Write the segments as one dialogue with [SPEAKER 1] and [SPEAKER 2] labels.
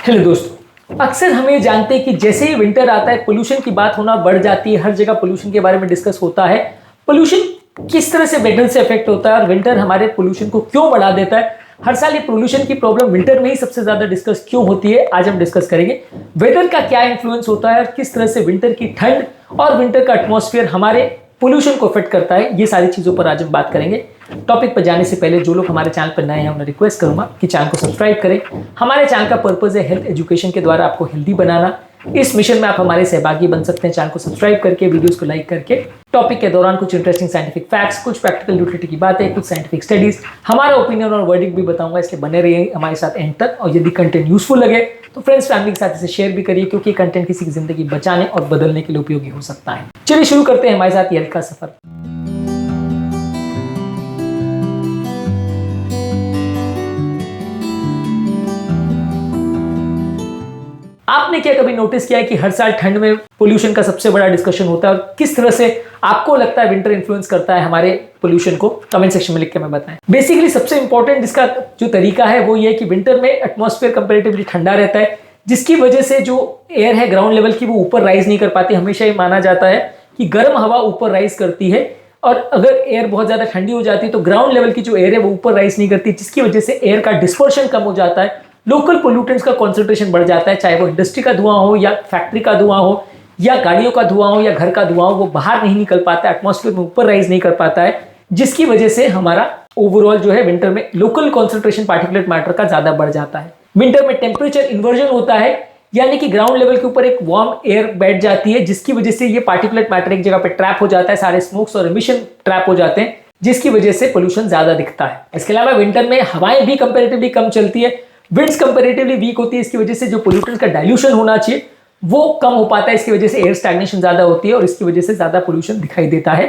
[SPEAKER 1] Hello दोस्तों, अक्सर हम ये जानते हैं कि जैसे ही विंटर आता है पोल्यूशन की बात होना बढ़ जाती है। हर जगह पोल्यूशन के बारे में डिस्कस होता है। पोल्यूशन किस तरह से वेदर से अफेक्ट होता है और विंटर हमारे पोल्यूशन को क्यों बढ़ा देता है। हर साल ये पोल्यूशन की प्रॉब्लम विंटर में ही सबसे ज्यादा डिस्कस क्यों होती है, आज हम डिस्कस करेंगे। वेदर का क्या इन्फ्लुएंस होता है और किस तरह से विंटर की ठंड और विंटर का एटमॉस्फेयर हमारे पोल्यूशन को अफेक्ट करता है, ये सारी चीजों पर आज हम बात करेंगे। टॉपिक पर जाने से पहले जो लोग हमारे चैनल पर नए हैं उन्हें रिक्वेस्ट करूंगा कि चैनल को सब्सक्राइब करें। हमारे चैनल का पर्पस है हेल्थ एजुकेशन के द्वारा आपको हेल्दी बनाना। इस मिशन में आप हमारे सहभागी बन सकते हैं चैनल को सब्सक्राइब करके, वीडियोस को लाइक करके। टॉपिक के दौरान कुछ इंटरेस्टिंग साइंटिफिक फैक्ट्स, कुछ प्रैक्टिकल यूटिलिटी की बातें, कुछ साइंटिफिक स्टडीज, हमारा ओपिनियन और वर्डिक भी बताऊंगा, इसलिए बने रहिए हमारे साथ एंड तक। और यदि कंटेंट यूजफुल लगे तो फ्रेंड्स फैमिली के साथ इसे शेयर भी करिए, क्योंकि कंटेंट किसी की जिंदगी बचाने और बदलने के लिए उपयोगी हो सकता है। चलिए शुरू करते हैं हमारे साथ हेल्थ का सफर। आपने क्या कभी नोटिस किया है कि हर साल ठंड में पोल्यूशन का सबसे बड़ा डिस्कशन होता है, और किस तरह से आपको लगता है विंटर इन्फ्लुएंस करता है हमारे पोल्यूशन को? कमेंट सेक्शन में लिख के हमें बताएं। बेसिकली सबसे इंपॉर्टेंट इसका जो तरीका है वो ये है कि विंटर में एटमॉस्फेयर कंपैरेटिवली ठंडा रहता है, जिसकी वजह से जो एयर है ग्राउंड लेवल की वो ऊपर राइज नहीं कर पाती। हमेशा ये माना जाता है कि गर्म हवा ऊपर राइज करती है, और अगर एयर बहुत ज्यादा ठंडी हो जाती है तो ग्राउंड लेवल की जो एयर है वो ऊपर राइज नहीं करती, जिसकी वजह से एयर का डिस्पर्शन कम हो जाता है, लोकल पोल्यूटेंट्स का कॉन्सेंट्रेशन बढ़ जाता है। चाहे वो इंडस्ट्री का धुआं हो या फैक्ट्री का धुआं हो या गाड़ियों का धुआं हो या घर का धुआं हो, वो बाहर नहीं निकल पाता है, एटमॉस्फेयर में ऊपर राइज नहीं कर पाता है, जिसकी वजह से हमारा ओवरऑल जो है विंटर में लोकल कॉन्सेंट्रेशन पार्टिकुलेट मैटर का ज्यादा बढ़ जाता है। विंटर में टेम्परेचर इन्वर्जन होता है, यानी कि ग्राउंड लेवल के ऊपर एक वार्म एयर बैठ जाती है, जिसकी वजह से ये पार्टिकुलेट मैटर एक जगह पे ट्रैप हो जाता है, सारे स्मोक्स और एमिशन ट्रैप हो जाते हैं, जिसकी वजह से पोल्यूशन ज्यादा दिखता है। इसके अलावा विंटर में हवाएं भी कंपैरेटिवली कम चलती है, विंड्स कंपैरेटिवली वीक होती है, इसकी वजह से जो पोल्यूटेंट्स का डाइल्यूशन होना चाहिए वो कम हो पाता है, इसकी वजह से एयर स्टैग्नेशन ज्यादा होती है और इसकी वजह से ज्यादा पोल्यूशन दिखाई देता है।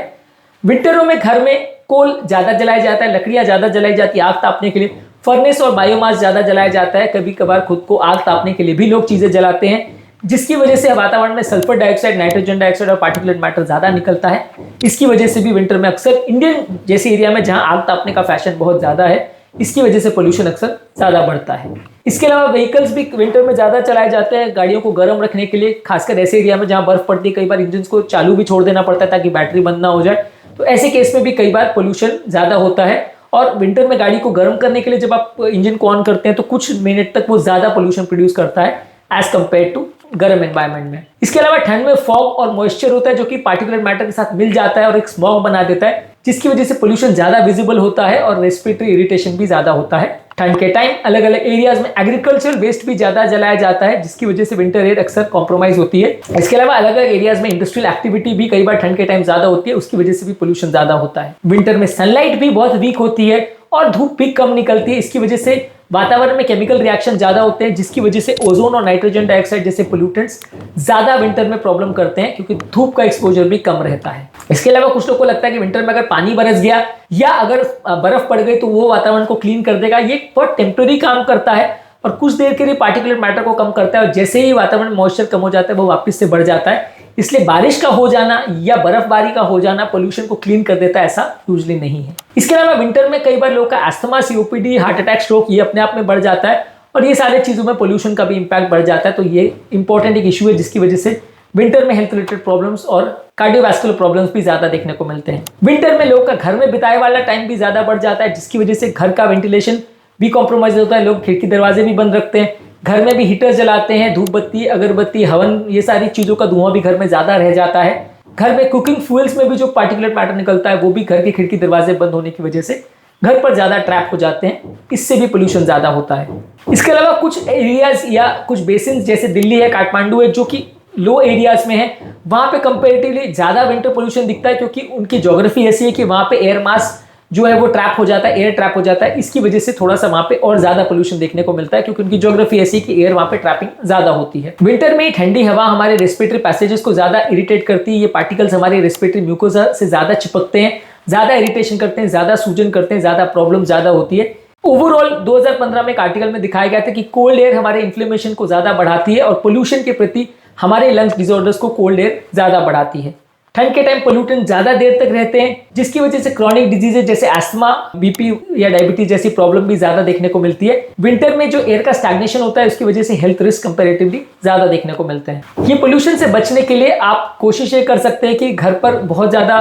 [SPEAKER 1] विंटरों में घर में कोल ज्यादा जलाया जाता है, लकड़ियां ज्यादा जलाई जाती है आग तापने के लिए, फर्नेस और बायोमास ज्यादा जलाया जाता है, कभी कभार खुद को आग तापने के लिए भी लोग चीजें जलाते हैं, जिसकी वजह से वातावरण में सल्फर डाइऑक्साइड, नाइट्रोजन डाइऑक्साइड और पार्टिकुलेट मैटर ज्यादा निकलता है। इसकी वजह से भी विंटर में अक्सर इंडियन जैसे एरिया में जहां आग तापने का फैशन बहुत ज्यादा है, इसकी वजह से पोल्यूशन अक्सर ज्यादा बढ़ता है। इसके अलावा व्हीकल्स भी विंटर में ज्यादा चलाए जाते हैं गाड़ियों को गर्म रखने के लिए, खासकर ऐसे एरिया में जहां बर्फ पड़ती है। कई बार इंजन को चालू भी छोड़ देना पड़ता है ताकि बैटरी बंद ना हो जाए, तो ऐसे केस में भी कई बार पोल्यूशन ज्यादा होता है। और विंटर में गाड़ी को गर्म करने के लिए जब आप इंजन को ऑन करते हैं तो कुछ मिनट तक वो ज्यादा पोल्यूशन प्रोड्यूस करता है एज कंपेयर टू गर्म एनवायरनमेंट में। इसके अलावा ठंड में फॉग और मॉइस्चर होता है, जो कि पार्टिकुलर मैटर के साथ मिल जाता है और एक स्मॉग बना देता है, जिसकी वजह से पोल्यूशन ज्यादा विजिबल होता है और रेस्पिरेटरी इरिटेशन भी ज्यादा होता है। ठंड के टाइम अलग अलग एरियाज में एग्रीकल्चरल वेस्ट भी ज्यादा जलाया जाता है, जिसकी वजह से विंटर एयर अक्सर कॉम्प्रोमाइज होती है। इसके अलावा अलग अलग एरियाज में इंडस्ट्रियल एक्टिविटी भी कई बार ठंड के टाइम ज्यादा होती है, उसकी वजह से भी पोल्यूशन ज्यादा होता है। विंटर में सनलाइट भी बहुत वीक होती है और धूप भी कम निकलती है, इसकी वजह से वातावरण में केमिकल रिएक्शन ज्यादा होते हैं, जिसकी वजह से ओजोन और नाइट्रोजन डाइऑक्साइड जैसे पोल्यूटेंट्स ज्यादा विंटर में प्रॉब्लम करते हैं, क्योंकि धूप का एक्सपोजर भी कम रहता है। इसके अलावा कुछ लोगों को लगता है कि विंटर में अगर पानी बरस गया या अगर बर्फ पड़ गई तो वो वातावरण को क्लीन कर देगा। ये बहुत टेम्पररी काम करता है और कुछ देर के लिए पार्टिकुलेट मैटर को कम करता है, और जैसे ही वातावरण में मॉइस्चर कम हो जाता है वो वापस से बढ़ जाता है। इसलिए बारिश का हो जाना या बर्फबारी का हो जाना पोल्यूशन को क्लीन कर देता है, ऐसा यूजुअली नहीं है। इसके अलावा विंटर में कई बार लोगों का asthma, COPD, heart attack, stroke ये अपने आप में बढ़ जाता है, और ये सारे चीजों में पोल्यूशन का भी इंपैक्ट बढ़ जाता है। तो ये इंपॉर्टेंट एक इशू है, जिसकी वजह से विंटर में हेल्थ रिलेटेड प्रॉब्लम्स और कार्डियोवैस्कुलर प्रॉब्लम्स भी ज्यादा देखने को मिलते हैं। विंटर में लोगों का घर में बिताए वाला टाइम भी ज्यादा बढ़ जाता है, जिसकी वजह से घर का वेंटिलेशन भी कॉम्प्रोमाइज होता है। लोग खिड़की दरवाजे भी बंद रखते हैं, घर में भी हीटर जलाते हैं, धूप बत्ती, अगरबत्ती, हवन, ये सारी चीजों का धुआं भी घर में ज्यादा रह जाता है। घर में कुकिंग फ्यूल्स में भी जो पार्टिकुलेट मैटर निकलता है वो भी घर की खिड़की दरवाजे बंद होने की वजह से घर पर ज्यादा ट्रैप हो जाते हैं, इससे भी पोल्यूशन ज्यादा होता है। इसके अलावा कुछ एरियाज या कुछ बेसिन जैसे दिल्ली है, काठमांडू है, जो कि लो एरियाज में है, वहां पे कंपेरेटिवली ज्यादा विंटर पोल्यूशन दिखता है, क्योंकि उनकी ज्योग्राफी ऐसी है कि वहां पे एयर मास जो है वो ट्रैप हो जाता है, एयर ट्रैप हो जाता है। इसकी वजह से थोड़ा सा वहां पे और ज्यादा पोल्यूशन देखने को मिलता है, क्योंकि उनकी ज्योग्राफी ऐसी कि एयर वहां पे ट्रैपिंग ज्यादा होती है। विंटर में ठंडी हवा हमारे रेस्पिरेटरी पैसेजेस को ज्यादा इरिटेट करती है, ये पार्टिकल्स हमारे रेस्पिरेटरी म्यूकोसा से ज्यादा चिपकते हैं, ज्यादा इरिटेशन करते हैं, ज्यादा सूजन करते हैं, ज्यादा प्रॉब्लम ज्यादा होती है। ओवरऑल 2015 में एक आर्टिकल में दिखाया गया था कि कोल्ड एयर हमारे इन्फ्लेमेशन को ज्यादा बढ़ाती है और पोल्यूशन के प्रति हमारे लंग्स डिसऑर्डर्स को कोल्ड एयर ज्यादा बढ़ाती है। ठंड के टाइम पोल्यूटेंट ज्यादा देर तक रहते हैं, जिसकी वजह से क्रॉनिक डिजीजेज जैसे एस्थमा, बीपी या डायबिटीज जैसी प्रॉब्लम भी ज्यादा देखने को मिलती है। विंटर में जो एयर का स्टैग्नेशन होता है उसकी वजह से हेल्थ रिस्क कंपैरेटिवली ज्यादा देखने को मिलते हैं। ये पोल्यूशन से बचने के लिए आप कोशिश ये कर सकते हैं कि घर पर बहुत ज्यादा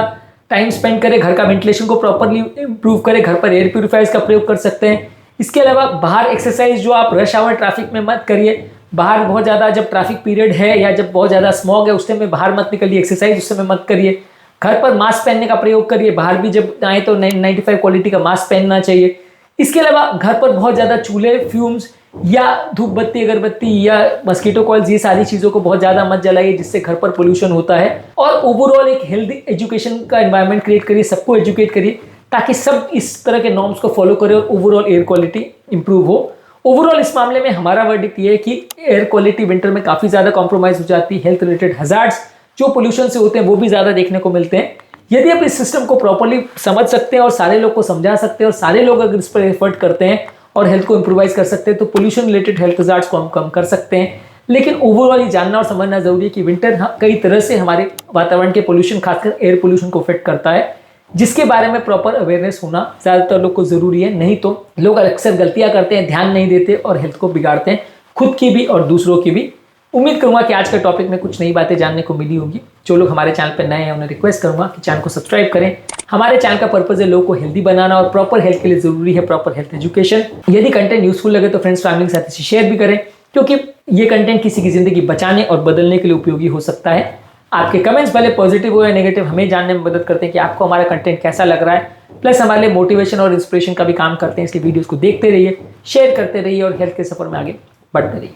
[SPEAKER 1] टाइम स्पेंड करें, घर का वेंटिलेशन को प्रॉपरली इंप्रूव करें, घर पर एयर प्यूरिफायर्स का प्रयोग कर सकते हैं। इसके अलावा बाहर एक्सरसाइज जो आप रश आवर ट्रैफिक में मत करिए, बाहर बहुत ज़्यादा जब ट्रैफिक पीरियड है या जब बहुत ज़्यादा स्मॉग है उस टाइम में बाहर मत निकलिए, एक्सरसाइज उस समय मत करिए। घर पर मास्क पहनने का प्रयोग करिए, बाहर भी जब आए तो 95 क्वालिटी का मास्क पहनना चाहिए। इसके अलावा घर पर बहुत ज़्यादा चूल्हे, फ्यूम्स या धूप बत्ती, अगरबत्ती या मस्कीटो कॉइल्स, ये सारी चीज़ों को बहुत ज़्यादा मत जलाइए जिससे घर पर पोल्यूशन होता है। और ओवरऑल एक हेल्दी एजुकेशन का एनवायरनमेंट क्रिएट करिए, सबको एजुकेट करिए ताकि सब इस तरह के नॉर्म्स को फॉलो करें और ओवरऑल एयर क्वालिटी इंप्रूव हो। ओवरऑल इस मामले में हमारा वर्डिक्ट ये है कि एयर क्वालिटी विंटर में काफ़ी ज़्यादा कॉम्प्रोमाइज हो जाती है। हेल्थ रिलेटेड हजार्ड्स जो पोल्यूशन से होते हैं वो भी ज़्यादा देखने को मिलते हैं। यदि आप इस सिस्टम को प्रॉपर्ली समझ सकते हैं और सारे लोग को समझा सकते हैं और सारे लोग अगर इस पर एफर्ट करते हैं और हेल्थ को इंप्रूवाइज कर सकते हैं तो पोल्यूशन रिलेटेड हेल्थ हजार्ड्स को हम कम कर सकते हैं। लेकिन ओवरऑल ये जानना और समझना जरूरी है कि विंटर कई तरह से हमारे वातावरण के पोल्यूशन, खासकर एयर पोल्यूशन को इफेक्ट करता है, जिसके बारे में प्रॉपर अवेयरनेस होना ज़्यादातर लोग को ज़रूरी है। नहीं तो लोग अक्सर गलतियां करते हैं, ध्यान नहीं देते और हेल्थ को बिगाड़ते हैं, खुद की भी और दूसरों की भी। उम्मीद करूंगा कि आज के टॉपिक में कुछ नई बातें जानने को मिली होगी। जो लोग हमारे चैनल पर नए हैं उन्हें रिक्वेस्ट करूंगा कि चैनल को सब्सक्राइब करें। हमारे चैनल का पर्पज है लोगों को हेल्दी बनाना और प्रॉपर हेल्थ के लिए जरूरी है प्रॉपर हेल्थ एजुकेशन। यदि कंटेंट यूजफुल लगे तो फ्रेंड्स, फैमिली के साथ इसे शेयर भी करें, क्योंकि ये कंटेंट किसी की जिंदगी बचाने और बदलने के लिए उपयोगी हो सकता है। आपके कमेंट्स भले पॉजिटिव हो या नेगेटिव हमें जानने में मदद करते हैं कि आपको हमारा कंटेंट कैसा लग रहा है। प्लस हमारे लिए मोटिवेशन और इंस्पिरेशन का भी काम करते हैं। इसलिए वीडियोस को देखते रहिए, शेयर करते रहिए और हेल्थ के सफर में आगे बढ़ते रहिए।